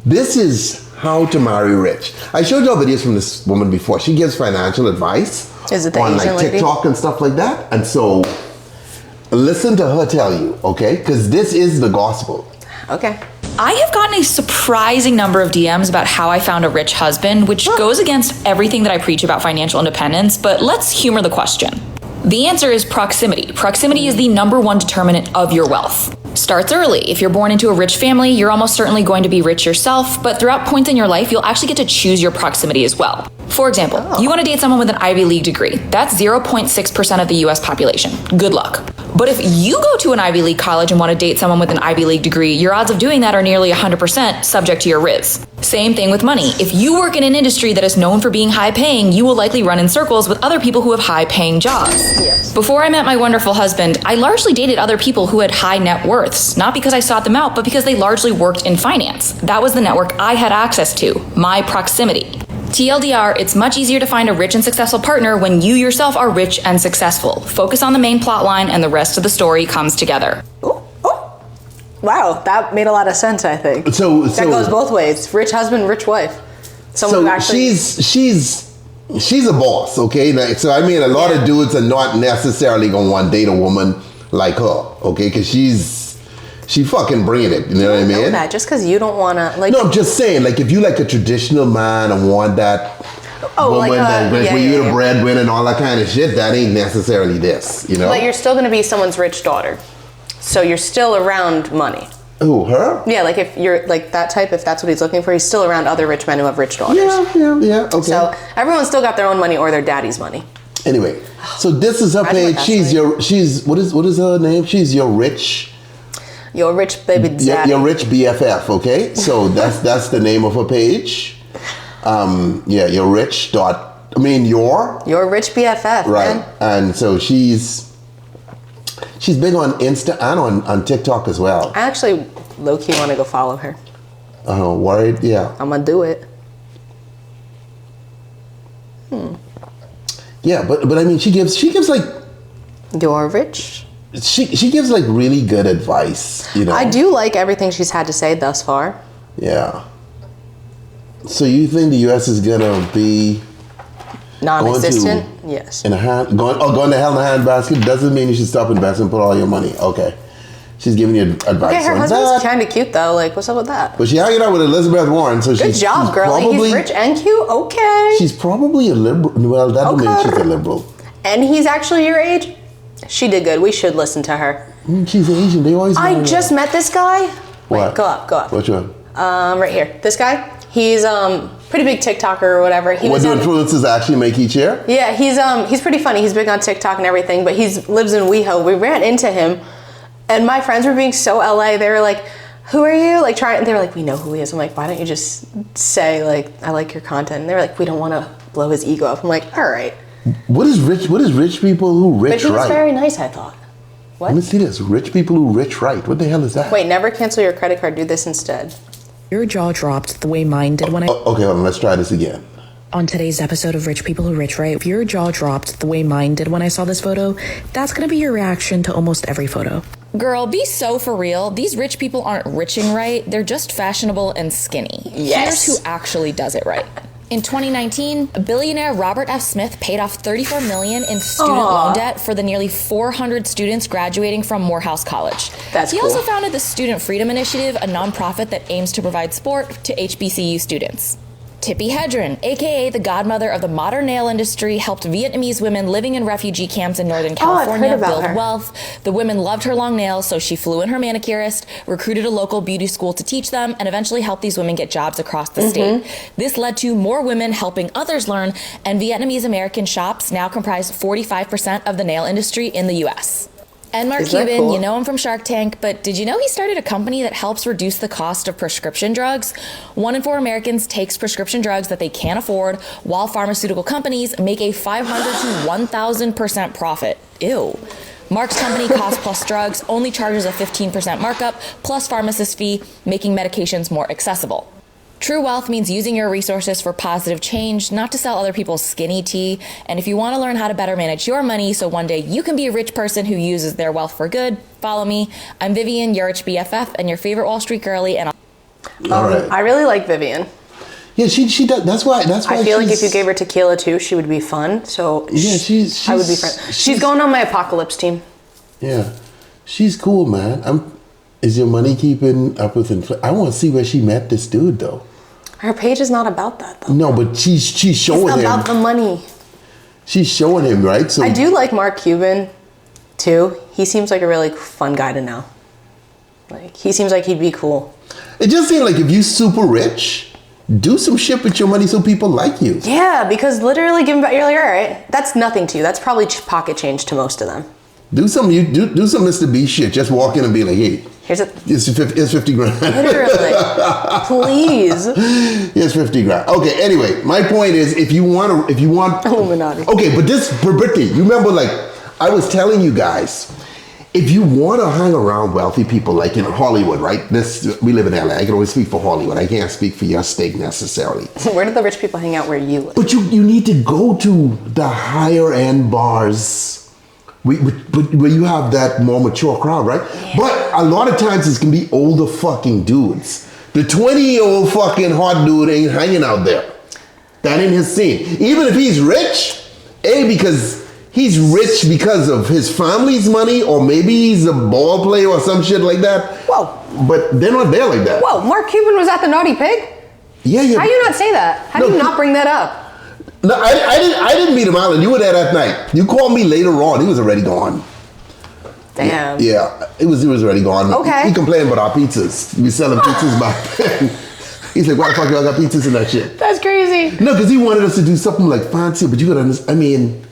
this is how to marry rich. I showed you videos from this woman before. She gives financial advice is it the on Asian like TikTok lady? and stuff like that. And so listen to her tell you, okay? Because this is the gospel. Okay. I have gotten a surprising number of DMs about how I found a rich husband, which goes against everything that I preach about financial independence, but let's humor the question. The answer is proximity. Proximity is the #1 determinant of your wealth. Starts early. If you're born into a rich family, you're almost certainly going to be rich yourself, but throughout points in your life, you'll actually get to choose your proximity as well. For example, you want to date someone with an Ivy League degree. That's 0.6% of the US population. Good luck. But if you go to an Ivy League college and want to date someone with an Ivy League degree, your odds of doing that are nearly 100% subject to your riz. Same thing with money. If you work in an industry that is known for being high paying, you will likely run in circles with other people who have high paying jobs. Yes. Before I met my wonderful husband, I largely dated other people who had high net worths, not because I sought them out, but because they largely worked in finance. That was the network I had access to, my proximity. TLDR, it's much easier to find a rich and successful partner when you yourself are rich and successful. Focus on the main plot line and the rest of the story comes together. Oh. Wow, that made a lot of sense, I think. So that goes both ways. Rich husband, rich wife. Someone who actually... she's a boss, okay? Like, so I mean, a lot of dudes are not necessarily gonna want to date a woman like her, okay? Because she fucking bringing it, you know what I mean? Know that just because you don't want to like. No, I'm just saying, like, if you like a traditional man and want that woman like that you're the breadwinner and all that kind of shit, that ain't necessarily this, you know? But you're still going to be someone's rich daughter, so you're still around money. Who, her? Yeah, like if you're like that type, if that's what he's looking for, he's still around other rich men who have rich daughters. Yeah, okay. So everyone's still got their own money or their daddy's money. Anyway, so this is her page. What is her name? She's your rich. Your rich baby daddy. Your rich BFF, okay? So that's the name of her page. Your rich your rich BFF, right. Man. And so she's big on Insta and on TikTok as well. I actually low-key want to go follow her. Worried? Yeah. I'm gonna do it. Yeah, but I mean, she gives like. You're rich. She gives like really good advice, you know. I do like everything she's had to say thus far. Yeah. So you think the U.S. is gonna be non-existent? Yes. Going to hell in a handbasket doesn't mean you should stop investing and put all your money. Okay. She's giving you advice. Okay, her husband's kind of cute though. Like, what's up with that? But she hanging out with Elizabeth Warren, so good job, girlie. He's rich and cute. Okay. She's probably a liberal. Well, that don't mean she's a liberal. And he's actually your age. She did good. We should listen to her. She's Asian. They always. I just met this guy. What? Wait, go up. Which one? Right here. This guy. He's pretty big TikToker or whatever. What do influencers actually make each year? Yeah, he's pretty funny. He's big on TikTok and everything, but lives in WeHo. We ran into him, and my friends were being so LA. They were like, "Who are you?" Like they were like, "We know who he is." I'm like, "Why don't you just say like I like your content?" And they were like, "We don't want to blow his ego up." I'm like, "All right." What is rich people who rich right? But he was very nice, I thought. What? Let me see this. Rich people who rich right. What the hell is that? Wait, never cancel your credit card. Do this instead. Your jaw dropped the way mine did when I... Okay, hold on. Let's try this again. On today's episode of Rich People Who Rich Right, if your jaw dropped the way mine did when I saw this photo, that's going to be your reaction to almost every photo. Girl, be so for real. These rich people aren't riching right. They're just fashionable and skinny. Yes. Here's who actually does it right. In 2019, billionaire Robert F. Smith paid off $34 million in student loan debt for the nearly 400 students graduating from Morehouse College. That's He cool. also founded the Student Freedom Initiative, a nonprofit that aims to provide sport to HBCU students. Tippi Hedren, aka the godmother of the modern nail industry, helped Vietnamese women living in refugee camps in Northern California build wealth. The women loved her long nails, so she flew in her manicurist, recruited a local beauty school to teach them, and eventually helped these women get jobs across the state. This led to more women helping others learn, and Vietnamese American shops now comprise 45% of the nail industry in the US. And Mark Cuban, cool? You know him from Shark Tank, but did you know he started a company that helps reduce the cost of prescription drugs? 1 in 4 Americans takes prescription drugs that they can't afford, while pharmaceutical companies make a 500 to 1,000% profit. Ew. Mark's company, Cost Plus Drugs, only charges a 15% markup plus pharmacist fee, making medications more accessible. True wealth means using your resources for positive change, not to sell other people's skinny tea. And if you want to learn how to better manage your money so one day you can be a rich person who uses their wealth for good, follow me. I'm Vivian, your rich BFF, and your favorite Wall Street girly, and All right. I really like Vivian. Yeah, she does. That's why. I feel like if you gave her tequila too, she would be fun. So yeah, she's I would be friends. She's going on my apocalypse team. Yeah, she's cool, man. Is your money keeping up with inflation? I want to see where she met this dude though. Her page is not about that though. No, but she's showing him. It's about the money. She's showing him, right? So I do like Mark Cuban too. He seems like a really fun guy to know. Like he seems like he'd be cool. It just seems like if you super rich, do some shit with your money so people like you. Yeah, because literally giving back, you're like, all right, that's nothing to you. That's probably pocket change to most of them. Do some Mr. B shit. Just walk in and be like, hey, it's 50 grand. Literally. Please. It's 50 grand. Okay, anyway, my point is if you want Illuminati. Okay, but this for Brittany, you remember like I was telling you guys, if you want to hang around wealthy people like in Hollywood, right? We live in LA. I can only speak for Hollywood. I can't speak for your state necessarily. Where do the rich people hang out where you live? But you need to go to the higher end bars. Where you have that more mature crowd, right? Yeah. But a lot of times it's gonna be older fucking dudes. The 20-year-old fucking hot dude ain't hanging out there. That ain't his scene. Even if he's rich, because he's rich because of his family's money, or maybe he's a ball player or some shit like that. Whoa. But they're not there like that. Whoa, Mark Cuban was at the Naughty Pig? Yeah. How do you not say that? How do you not bring that up? No, I didn't meet him, Alan. You were there that night. You called me later on. He was already gone. Damn. Yeah, he was already gone. Okay. He complained about our pizzas. We selling pizzas back then. He's like, why the fuck y'all got pizzas and that shit? That's crazy. No, because he wanted us to do something like fancy, but you gotta understand,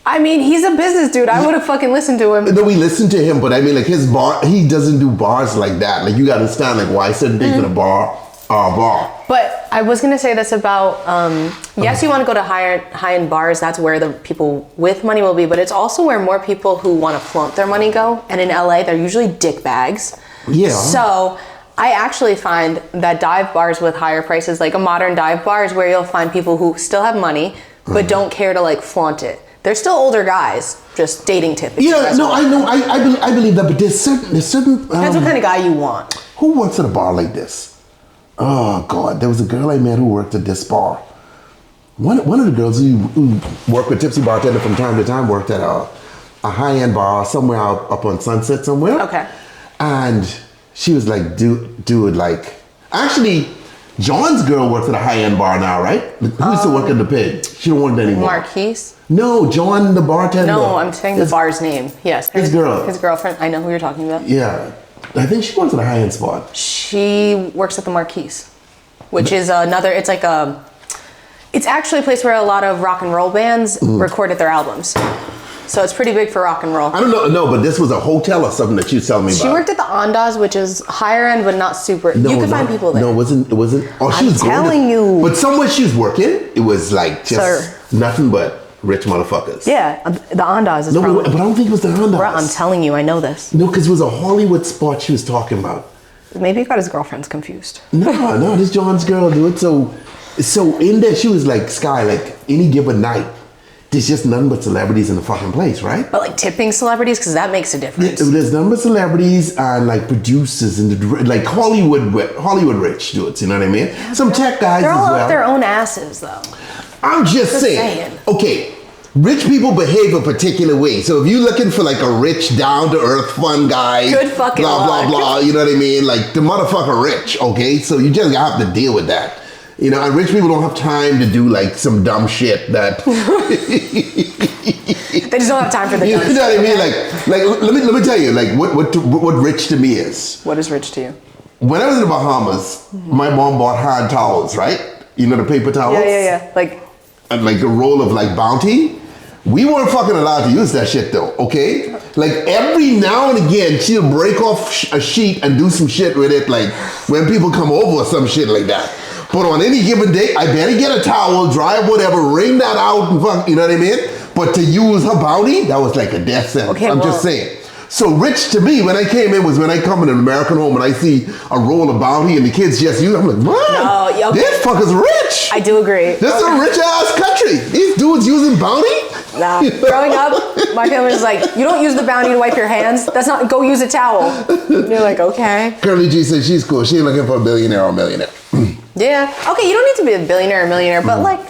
I mean, he's a business dude. I would have fucking listened to him. No, we listened to him, but I mean, like his bar, he doesn't do bars like that. Like you gotta understand, like why certain things in a bar are a bar. But I was gonna say this about, yes, you wanna go to high-end bars, that's where the people with money will be, but it's also where more people who wanna flaunt their money go. And in LA, they're usually dick bags. Yeah. So I actually find that dive bars with higher prices, like a modern dive bar, is where you'll find people who still have money, but don't care to like flaunt it. They're still older guys, just dating tip. Yeah, no, I know, I believe that, but there's certain. Depends what kind of guy you want. Who works at a bar like this? Oh God, there was a girl I met who worked at this bar. One of the girls who worked with Tipsy Bartender from time to time worked at a high-end bar somewhere out up on Sunset somewhere. Okay. And she was like, dude, like, actually, John's girl works at a high-end bar now, right? Who used to work at the Pig? She don't work there anymore. Marquise? No, John the bartender. No, I'm saying the bar's name. Yes. His girl. His girlfriend. I know who you're talking about. Yeah. I think she works at a high-end spot. She works at the Marquise, which is another, it's actually a place where a lot of rock and roll bands recorded their albums. So it's pretty big for rock and roll. I don't know, no, but this was a hotel or something that you tell me about. She worked at the Andaz, which is higher end, but not super. You could find people there. No, it wasn't. Oh, she was telling you. But somewhere she was working, it was like just nothing but rich motherfuckers. Yeah, the Andaz is but I don't think it was the Andaz. Bro, I'm telling you, I know this. No, because it was a Hollywood spot she was talking about. Maybe he got his girlfriends confused. No, this John's girl, dude. So in there, she was like, Sky, like any given night, there's just none but celebrities in the fucking place, right? But like tipping celebrities, because that makes a difference. Yeah, there's none but celebrities and like producers and like Hollywood rich dudes, you know what I mean? Yeah, some tech guys as well. They're all up their own asses, though. I'm just saying. Okay, rich people behave a particular way. So if you're looking for like a rich, down-to-earth, fun guy, good fucking blah, blah, blah, you know what I mean? Like the motherfucker rich, okay? So you just have to deal with that. You know, and rich people don't have time to do like some dumb shit that... They just don't have time for the dumb shit. You know what I mean? Like let me tell you, like what rich to me is. What is rich to you? When I was in the Bahamas, my mom bought hand towels, right? You know the paper towels? Yeah. Like a roll of like Bounty. We weren't fucking allowed to use that shit though, okay? Like every now and again, she'll break off a sheet and do some shit with it, like when people come over or some shit like that. But on any given day, I better get a towel, dry whatever, wring that out and fuck, you know what I mean? But to use her Bounty, that was like a death sentence. Okay, I'm just saying. So rich to me, when I came in, was when I come in an American home and I see a roll of Bounty and the kids just use it. I'm like, what? No, this fucker's rich. I do agree. This is a rich ass country. These dudes using Bounty? Nah. Growing up, my family was like, you don't use the bounty to wipe your hands. That's not, go use a towel. And you're like, okay. Curly G says she's cool. She ain't looking for a billionaire or a millionaire. Yeah. Okay, you don't need to be a billionaire or millionaire, but like,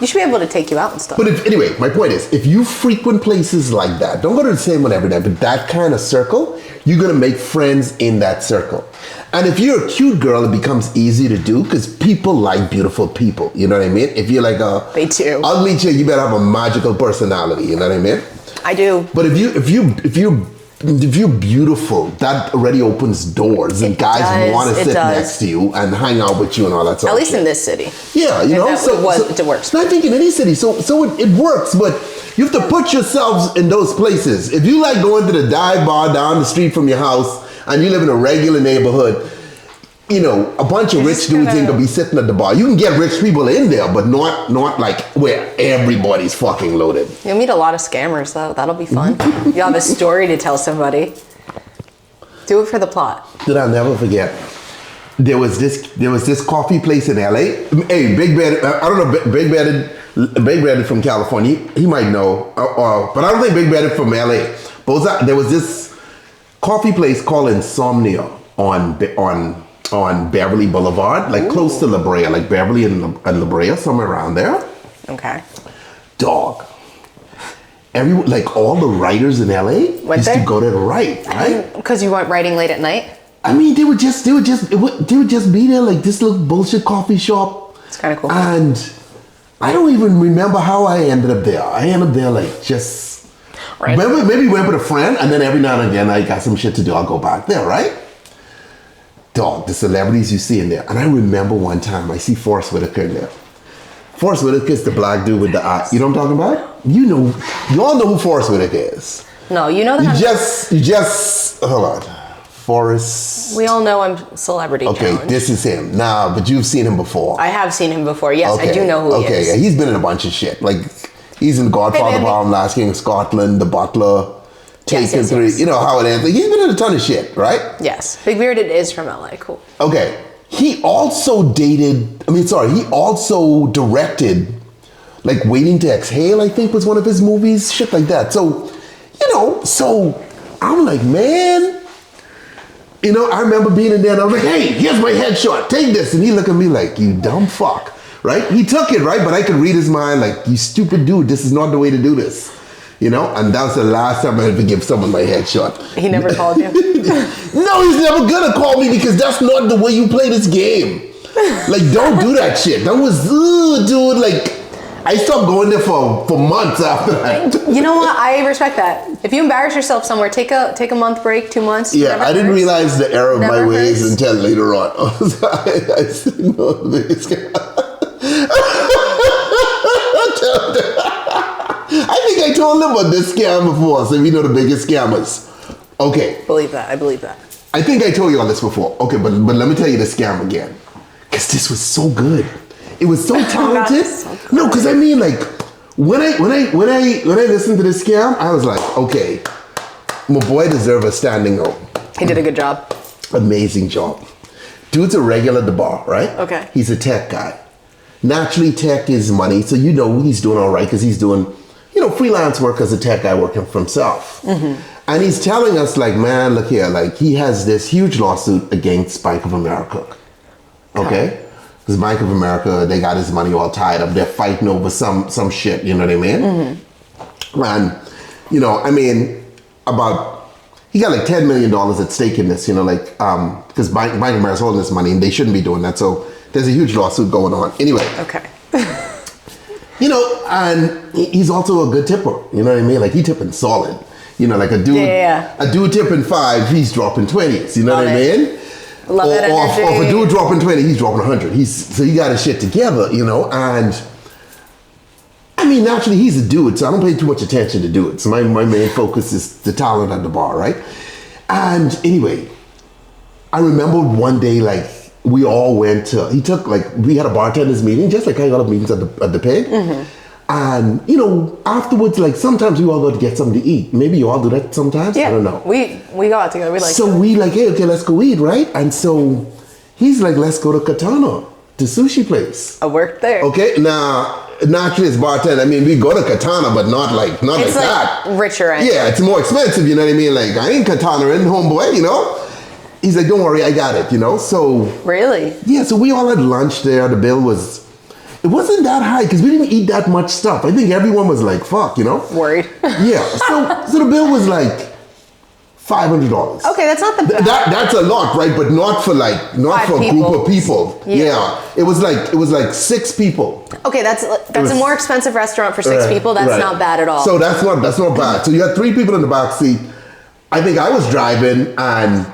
you should be able to take you out and stuff. But anyway, my point is, if you frequent places like that, don't go to the same one every day, but that kind of circle, you're going to make friends in that circle. And if you're a cute girl, it becomes easy to do because people like beautiful people. You know what I mean? If you're like a They do. ugly chick, you better have a magical personality. You know what I mean? I do. But if you're beautiful, that already opens doors, and guys want to sit next to you and hang out with you and all that stuff. At least in this city. Yeah, you know, it works. I think in any city, so it works, but you have to put yourselves in those places. If you like going to the dive bar down the street from your house and you live in a regular neighborhood, you know, a bunch of rich dudes ain't gonna be sitting at the bar. You can get rich people in there, but not like where everybody's fucking loaded. You'll meet a lot of scammers though. That'll be fun. You'll have a story to tell somebody. Do it for the plot. That I'll never forget. There was this coffee place in LA. Hey, Big Bad, I don't know, Big Bad from California. He might know, but I don't think Big Bad from LA. But there was this coffee place called Insomnia on Beverly Boulevard, like close to La Brea, like Beverly and La Brea, somewhere around there. Okay. Dog. Like all the writers in LA used to go there to write, right? Because you weren't writing late at night? I mean, they would just be there, like this little bullshit coffee shop. It's kind of cool. And I don't even remember how I ended up there. I ended up there like just, maybe went with a friend, and then every now and again I got some shit to do, I'll go back there, right? Dog, the celebrities you see in there. And I remember one time I see Forrest Whitaker in there. Forrest Whitaker is the black dude with the eye. You know what I'm talking about? You all know who Forrest Whitaker is. No, you know that. You just, hold on. Forrest. We all know I'm celebrity challenge. This is him. Nah, but you've seen him before. I have seen him before. Yes, I do know who he is. Okay, yeah, he's been in a bunch of shit. Like, he's in Godfather Problem, Last King of Scotland, The Butler, Taken 3. Yes. You know how it ends. Like, he's been in a ton of shit, right? Yes. Big Bearded is from LA. Cool. Okay. He also directed, like, Waiting to Exhale, I think was one of his movies. Shit like that. So, I'm like, man. I remember being in there and I was like, hey, here's my headshot, take this. And he looked at me like, you dumb fuck, right? He took it, right? But I could read his mind like, you stupid dude, this is not the way to do this. And that was the last time I had to give someone my headshot. He never called you? No, he's never gonna call me because that's not the way you play this game. Like, don't do that shit. That was, dude, like, I stopped going there for months after that. You know what? I respect that. If you embarrass yourself somewhere, take a month break, 2 months. Yeah, I didn't realize the error of my ways until later on. I think I told him about this scam before, so we know the biggest scammers. Okay. I believe that. I think I told you all this before. Okay, but let me tell you the scam again. Because this was so good. It was so talented. No, because I mean, like, when I listened to this scam, I was like, okay, my boy deserves a standing O. He did a good job. Amazing job. Dude's a regular at the bar, right? Okay. He's a tech guy. Naturally, tech is money, so he's doing all right because he's doing, freelance work as a tech guy working for himself. Mm-hmm. And he's telling us, like, man, look here, like, he has this huge lawsuit against Bank of America. Okay? Because Bank of America, they got his money all tied up. They're fighting over some shit, you know what I mean? Mm-hmm. And, he got like $10 million at stake in this, because Bank of America's holding this money and they shouldn't be doing that. So there's a huge lawsuit going on. Anyway. Okay. And he's also a good tipper, you know what I mean? Like, he tipping solid. Like a dude tipping 5, he's dropping 20s, you know what I mean? Love that energy. Or if a dude dropping 20, he's dropping 100. So he got his shit together, and I mean, naturally, he's a dude, so I don't pay too much attention to dudes. So my main focus is the talent at the bar, right? And anyway, I remember one day, like, we all went to, we had a bartenders meeting, just like I got meetings at the Pig. Mm-hmm. And, afterwards, like, sometimes we all go to get something to eat. Maybe you all do that sometimes? Yeah, I don't know. We go out together. We like, hey, okay, let's go eat, right? And so he's like, let's go to Katana, the sushi place. I worked there. Okay, now, naturally it's bartender. I mean, we go to Katana, but not like It's like like that. richer end. Yeah, it's more expensive, you know what I mean? Like, I ain't Katana in, homeboy, you know? He's like, don't worry, I got it, you know? So, Really? yeah, so we all had lunch there. The bill it wasn't that high because we didn't eat that much stuff. I think everyone was like, fuck, you know? Worried. Yeah, so the bill was like $500. Okay, that's not the bad. That's a lot, right? But not for Five a group people. of people. Yeah. It was like 6 people. Okay, that's a more expensive restaurant for 6 people. That's Right. not bad at all. So that's not bad. So you had 3 people in the back seat. I think I was driving and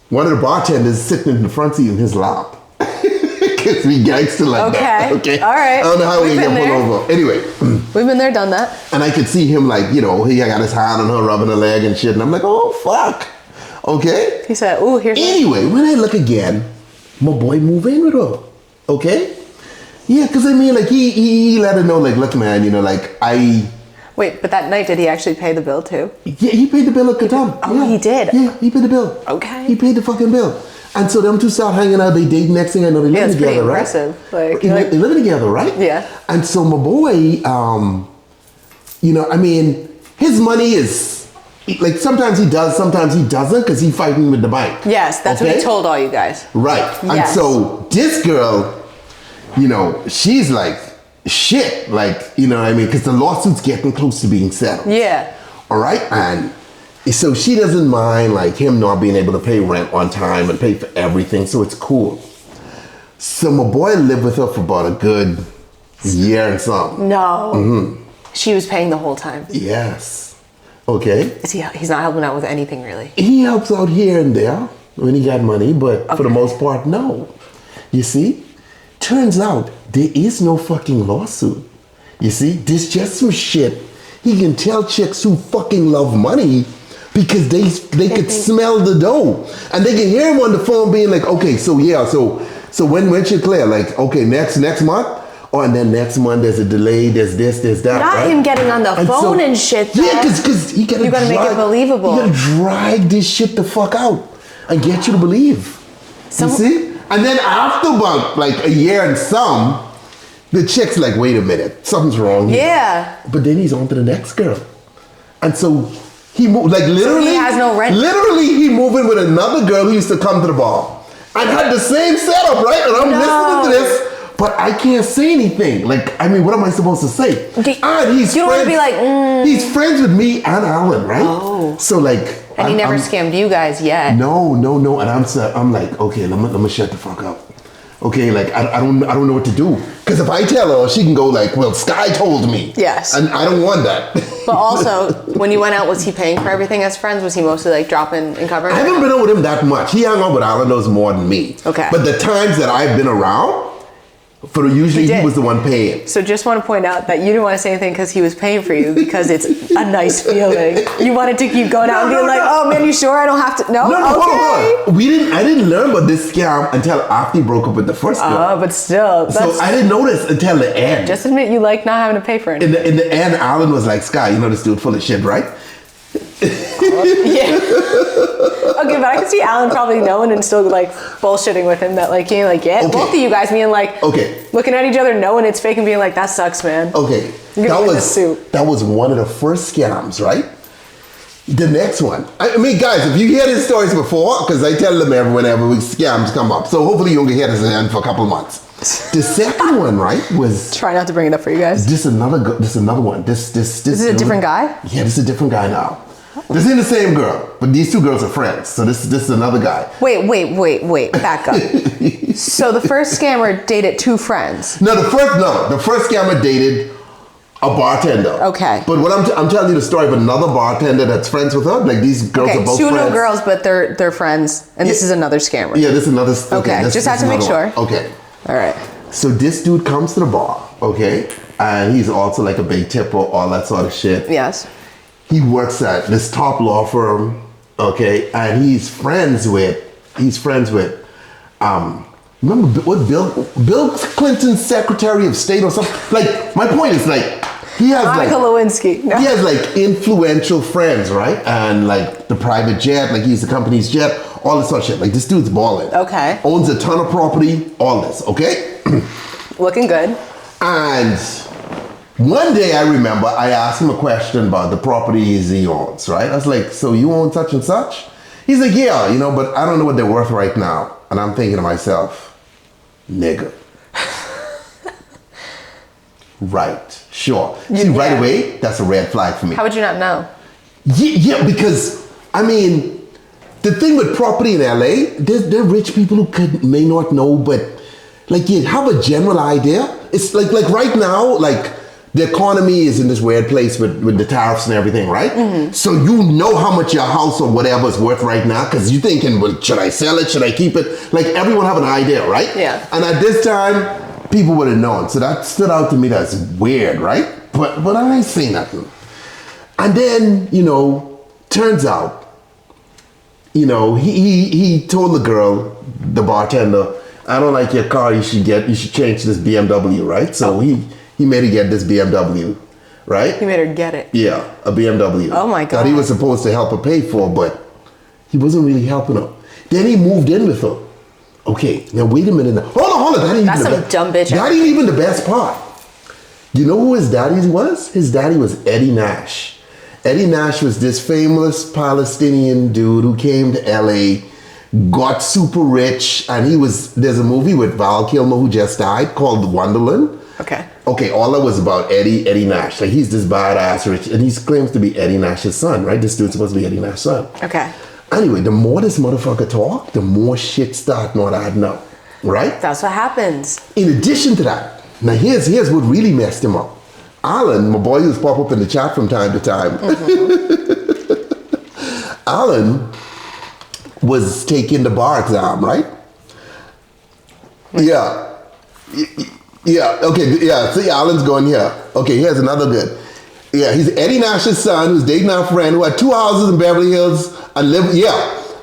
one of the bartenders sitting in the front seat in his lap. Because we gangster like that. Okay. All right. I don't know how we We've get been pulled there. over. Anyway. We've been there, done that. And I could see him like, you know, he got his hand on her, rubbing her leg and shit. And I'm like, oh, fuck. Okay. He said, "Ooh, here's." Anyway, when I look again, my boy move in with her. Okay? Yeah, because I mean, like, he let her know, like, look, man, you know, like, Wait, but that night, did he actually pay the bill too? Yeah, he paid the bill at Qatar. Oh, Yeah. he did? Yeah, he paid the bill. Okay. He paid the fucking bill. And so them two start hanging out, they date. Next thing I know, they Yeah, living it's pretty together, right? impressive. Like, They living together, right? Yeah. And so my boy, you know, I mean, his money is, like, sometimes he does, sometimes he doesn't, because he fighting with the bank. Yes, that's what he told all you guys. Right. And Yes. so this girl, you know, she's like, shit, like, you know what I mean? Because the lawsuit's getting close to being settled. Yeah. All right. And so she doesn't mind like him not being able to pay rent on time and pay for everything. So it's cool. So my boy lived with her for about a good year and something. No. Mm-hmm. She was paying the whole time. Yes. Okay. He's not helping out with anything really. He helps out here and there when he got money, but for the most part, no. You see? Turns out there is no fucking lawsuit. You see? There's just some shit. He can tell chicks who fucking love money because they could smell the dough. And they can hear him on the phone being like, okay, so yeah, so when should clear? Like, okay, next month? Oh, and then next month there's a delay, there's this, there's that. Not right? him getting on the phone and shit, though. Yeah, because he gotta You gotta make it believable. You gotta drag this shit the fuck out and get you to believe. You see? And then after about like a year and some, the chick's like, wait a minute, something's wrong here. Yeah. But then he's on to the next girl. And so he moved, like literally. So he has no rent. Literally, he moved in with another girl who used to come to the bar. And had the same setup, right? And I'm listening to this, but I can't say anything. Like, I mean, what am I supposed to say? And he's you don't want to be like, He's friends with me and Alan, right? Oh. So like. And he never scammed you guys yet. No. And I'm like, okay, let me shut the fuck up. Okay, like I don't know what to do. Because if I tell her, she can go like, well, Sky told me. Yes. And I don't want that. But also, when you went out, was he paying for everything as friends? Was he mostly like dropping and covering? I haven't been out with him that much. He hung out with Alan knows more than me. Okay. But the times that I've been around, usually he was the one paying. So just want to point out that you didn't want to say anything because he was paying for you because it's a nice feeling. You wanted to keep going out and being like, oh man, you sure I don't have to? No, No, okay. hold on. I didn't learn about this scam until after he broke up with the first girl. Oh, but still. So I didn't notice until the end. Just admit you like not having to pay for anything. In the end, Alan was like, Sky, you know this dude full of shit, right? Yeah. Okay, but I can see Alan probably knowing and still like bullshitting with him that like being like, yeah, Okay. both of you guys being like, Okay. looking at each other knowing it's fake and being like, that sucks, man. Okay. You're gonna win this suit. That was one of the first scams, right? The next one. I mean, guys, if you hear these stories before, because I tell them whenever scams come up. So hopefully you'll hear this again for a couple of months. The second one, right, was Try not to bring it up for you guys. this another one. This This is a different guy? Yeah, this is a different guy now. This ain't the same girl, but these two girls are friends. So this is another guy. Wait, back up. So the first scammer dated 2 friends. No, the first scammer dated a bartender. Okay. But what I'm telling you the story of another bartender that's friends with her. Like these girls Okay, are both 2 friends. no girls, but they're friends, and this is another scammer. Yeah, this is another. Okay, just have to make another sure. one. Okay. All right. So this dude comes to the bar, okay, and he's also like a big tipper, all that sort of shit. Yes. He works at this top law firm, okay, and he's friends with, remember what Bill Clinton's Secretary of State or something? Like, my point is like, he has Monica Lewinsky. No. he has like influential friends, right? And like the private jet, like he's the company's jet, all this sort of shit. Like this dude's balling. Okay. Owns a ton of property, all this, okay? Looking good. And One day I remember I asked him a question about the properties he owns, right? I was like, so you own such and such? He's like, yeah, you know, but I don't know what they're worth right now. And I'm thinking to myself, nigga. Right, sure. See, right away, that's a red flag for me. How would you not know? Yeah, because, I mean, the thing with property in LA, there are rich people who may not know, but like you have a general idea. It's like right now, like the economy is in this weird place with the tariffs and everything, right? Mm-hmm. So you know how much your house or whatever is worth right now because you're thinking, well, should I sell it? Should I keep it? Like everyone have an idea, right? Yeah. And at this time, people would have known. So that stood out to me. That's weird, right? But I ain't say nothing. And then, you know, turns out, you know, he told the girl, the bartender, I don't like your car, you should change this BMW, right? So he made her get this BMW, right? He made her get it. Yeah, a BMW. Oh my God. That he was supposed to help her pay for, but he wasn't really helping her. Then he moved in with her. Okay, now wait a minute. Hold on. That's some dumb bitch. That ain't even the best part. You know who his daddy was? His daddy was Eddie Nash. Eddie Nash was this famous Palestinian dude who came to LA, got super rich, and there's a movie with Val Kilmer who just died called Wonderland. Okay, all that was about Eddie Nash. Like he's this badass rich, and he claims to be Eddie Nash's son, right? This dude's supposed to be Eddie Nash's son. Okay. Anyway, the more this motherfucker talk, the more shit start not adding up, right? That's what happens. In addition to that, now here's what really messed him up. Alan, my boy who's pop up in the chat from time to time. Mm-hmm. Alan was taking the bar exam, right? Yeah. Yeah, okay, yeah, see, Alan's going here. Okay, here's another good. Yeah, he's Eddie Nash's son who's dating our friend who had 2 houses in Beverly Hills and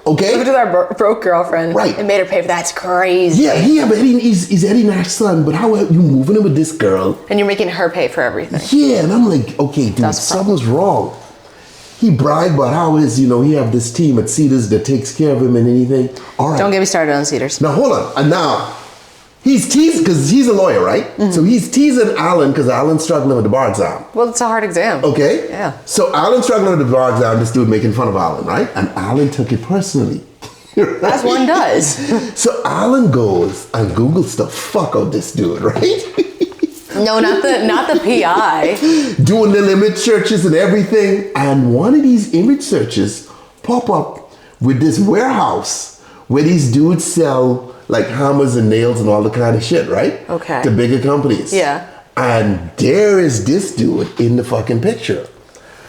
okay? Look at our broke girlfriend. Right. And made her pay for that. It's crazy. Yeah, but he's Eddie Nash's son, but how are you moving in with this girl? And you're making her pay for everything. Yeah, and I'm like, okay, dude, something's wrong. He bragged about how he have this team at Cedars that takes care of him and anything. All right. Don't get me started on Cedars. Now, hold on. And now, he's teasing, because he's a lawyer, right? Mm-hmm. So he's teasing Alan because Alan's struggling with the bar exam. Well, it's a hard exam. Okay? Yeah. So Alan's struggling with the bar exam, this dude making fun of Alan, right? And Alan took it personally. Right? As one does. So Alan goes and Googles the fuck out this dude, right? No, not the PI. Doing the image searches and everything. And one of these image searches pop up with this warehouse where these dudes sell like hammers and nails and all the kind of shit, right? Okay. To bigger companies. Yeah. And there is this dude in the fucking picture.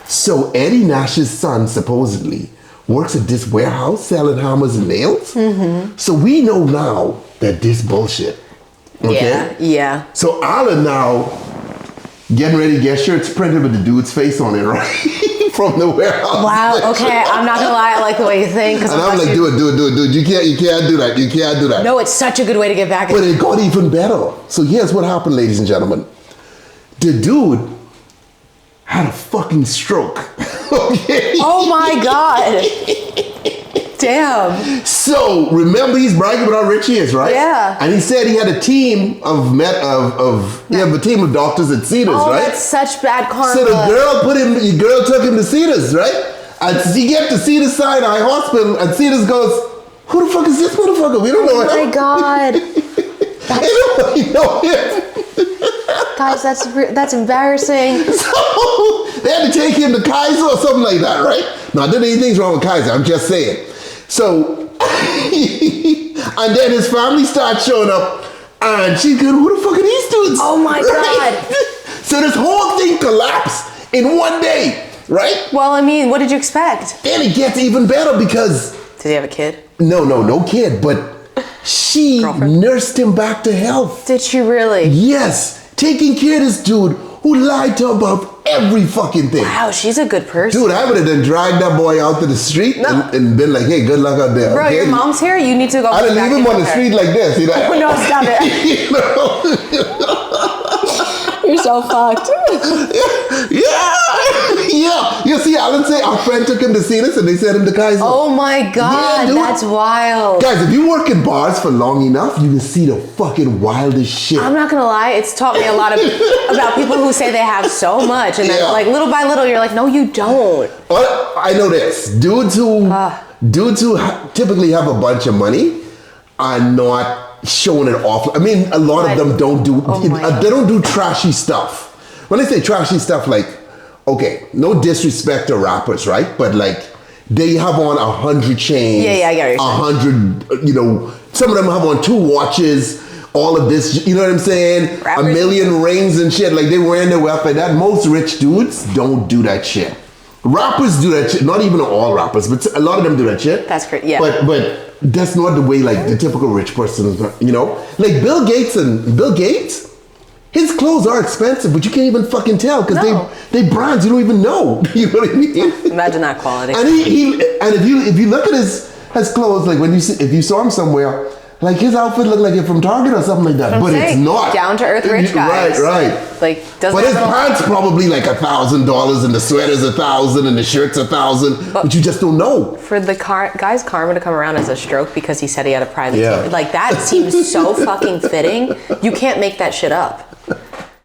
So Eddie Nash's son supposedly works at this warehouse selling hammers and nails. Mm-hmm. So we know now that this bullshit. Okay? Yeah. So Alan now getting ready to get shirts printed with the dude's face on it, right? From the warehouse. Wow, okay. I'm not gonna lie, I like the way you think. And I'm like, do it. You can't do that. You can't do that. No, it's such a good way to get back. But it got even better. So here's what happened, ladies and gentlemen. The dude had a fucking stroke. Okay. Oh my God. Damn. So remember, he's bragging about how rich he is, right? Yeah. And he said he had a team a team of doctors at Cedars, right? That's such bad karma. So the girl took him to Cedars, right? And he get to Cedars Sinai Hospital, and Cedars goes, "Who the fuck is this motherfucker? We don't know him." Oh my God. Nobody know him. Guys, that's embarrassing. So they had to take him to Kaiser or something like that, right? Not that anything's wrong with Kaiser, I'm just saying. So, and then his family starts showing up, and she's going, "Who the fuck are these dudes?" Oh my right? God. So this whole thing collapsed in one day, right? Well, I mean, what did you expect? Then it gets even better because... Did he have a kid? No kid, but she nursed him back to health. Did she really? Yes, taking care of this dude who lied to her about every fucking thing. Wow, she's a good person. Dude, I would have then dragged that boy out to the street and been like, "Hey, good luck out there." Bro, okay? your mom's here. You need to go. I'd have leave him on the street like this, you know. Oh, no, stop it. You know? You're so fucked. Yeah. Yeah, you see Alan say our friend took him to see this and they sent him to Kaiser. Oh my God, Yeah, dude. that's wild. Guys, if you work in bars for long enough, you can see the fucking wildest shit. I'm not gonna lie, it's taught me a lot about people who say they have so much, and then Yeah. like little by little, you're like, no, you don't. I know this. Dudes who typically have a bunch of money are not showing it off. I mean, a lot of them don't do. They don't do trashy stuff. When I say trashy stuff, like, okay, no disrespect to rappers, right? But like, they have on 100 chains. Yeah, I get what you're saying. 100, you know, some of them have on 2 watches. All of this, you know what I'm saying? Rappers. A million rings and shit. Like, they wearing their wealth like that. Most rich dudes don't do that shit. Rappers do that shit. Not even all rappers, but a lot of them do that shit. That's great. Yeah. But that's not the way like the typical rich person is. You know, like Bill Gates. His clothes are expensive, but you can't even fucking tell because they brands you don't even know. You know what I mean? Imagine that quality. And if you look at his clothes, like if you saw him somewhere. Like his outfit looked like it from Target or something like that, but it's not. Down to earth rich guys. Right. Like doesn't. But his pants probably like $1,000, and the sweater's $1,000, and the shirt's $1,000. But you just don't know. For the guy's karma to come around as a stroke because he said he had a private Yeah. team, like that seems so fucking fitting. You can't make that shit up.